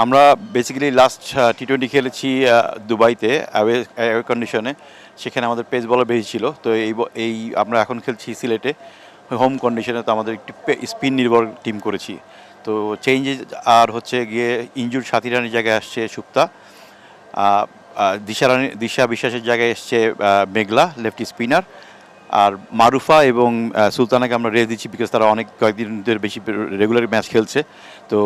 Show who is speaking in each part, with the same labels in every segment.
Speaker 1: আমরা basically last টি-20 খেলেছি দুবাইতে অ্যাওয়ে কন্ডিশনে। সেখানে আমাদের পেস বলার বেশি ছিল। তো এই আমরা এখন খেলছি সিলেটে হোম কন্ডিশনে। তো আমাদের একটু স্পিন নির্ভর টিম করেছি। তো চেঞ্জেস আর হচ্ছে গিয়ে ইনজুর সাথী রানীর জায়গায় আসছে সুপ্তা, দিশা বিশ্বাসের জায়গায় এসছে মেঘলা লেফটি স্পিনার, আর মারুফা এবং সুলতানাকে আমরা রেস্ট দিচ্ছি বিকজ তারা কয়েকদিন ধরে বেশি রেগুলার ম্যাচ খেলছে। তো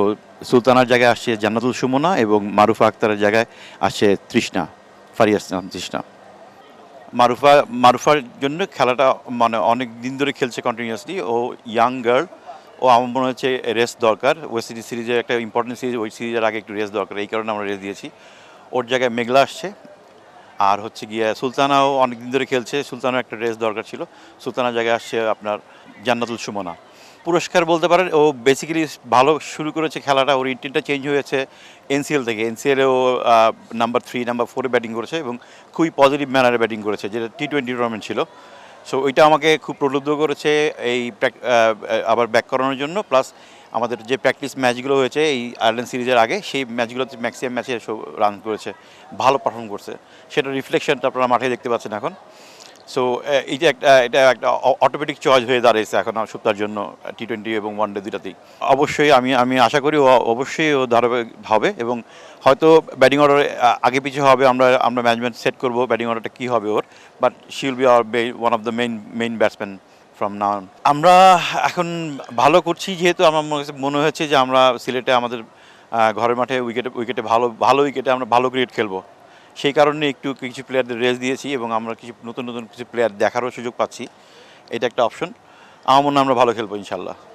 Speaker 1: সুলতানার জায়গায় আসছে জান্নাতুল সুমনা এবং মারুফা আক্তারের জায়গায় আসছে তৃষ্ণা, ফারিয়াস তৃষ্ণা। মারুফার জন্য খেলাটা মানে অনেক দিন ধরে খেলছে কন্টিনিউয়াসলি। ও ইয়াং গার্ল, ও আমার মনে হচ্ছে রেস্ট দরকার। ওয়েস্ট ইন্ডিজ সিরিজের একটা ইম্পর্টেন্ট সিরিজ, ওই সিরিজের আগে একটু রেস্ট দরকার, এই কারণে আমরা রেস্ট দিয়েছি। ওর জায়গায় মেঘলা আসছে। আর হচ্ছে গিয়ে সুলতানাও অনেক দিন ধরে খেলছে, সুলতানাও একটা রেস্ট দরকার ছিল। সুলতানার জায়গায় আসছে আপনার জান্নাতুল সুমনা। পুরস্কার বলতে পারেন ও বেসিক্যালি ভালো শুরু করেছে খেলাটা। ওর ইন্টেন্টটা চেঞ্জ হয়েছে এনসিএল থেকে। এনসিএলে ও নাম্বার 3 নাম্বার 4-এ ব্যাটিং করেছে এবং খুবই পজিটিভ ম্যানারে ব্যাটিং করেছে, যেটা টি-20 টুর্নামেন্ট ছিল। সো ওইটা আমাকে খুব প্রলুব্ধ করেছে এই আবার ব্যাক করানোর জন্য। প্লাস আমাদের যে প্র্যাকটিস ম্যাচগুলো হয়েছে এই আয়ারল্যান্ড সিরিজের আগে, সেই ম্যাচগুলোতে ম্যাক্সিমাম ম্যাচে সব রান করেছে, ভালো পারফর্ম করছে। সেটা রিফ্লেকশনটা আপনারা মাঠে দেখতে পাচ্ছেন এখন। সো এটা একটা অটোমেটিক চয়েস হয়ে দাঁড়িয়েছে এখন সুপ্তার জন্য টি-20 এবং ওয়ানডে দুটাতেই। অবশ্যই আমি আশা করি ও অবশ্যই ও ধারাবাহিক হবে এবং হয়তো ব্যাটিং অর্ডার আগে পিছিয়ে হবে। আমরা ম্যানেজমেন্ট সেট করবো ব্যাটিং অর্ডারটা কী হবে ওর, but she will be our one of the main batsman from now. আমরা এখন ভালো করছি যেহেতু আমার মনে হয়েছে যে আমরা সিলেটে আমাদের ঘরের মাঠে উইকেটে ভালো উইকেটে আমরা ভালো ক্রিকেট খেলবো। সেই কারণে একটু কিছু প্লেয়ারদের রেস্ট দিয়েছি এবং আমরা কিছু নতুন কিছু প্লেয়ার দেখারও সুযোগ পাচ্ছি। এটা একটা অপশন। আমার মনে হয় আমরা ভালো খেলবো ইনশাল্লাহ।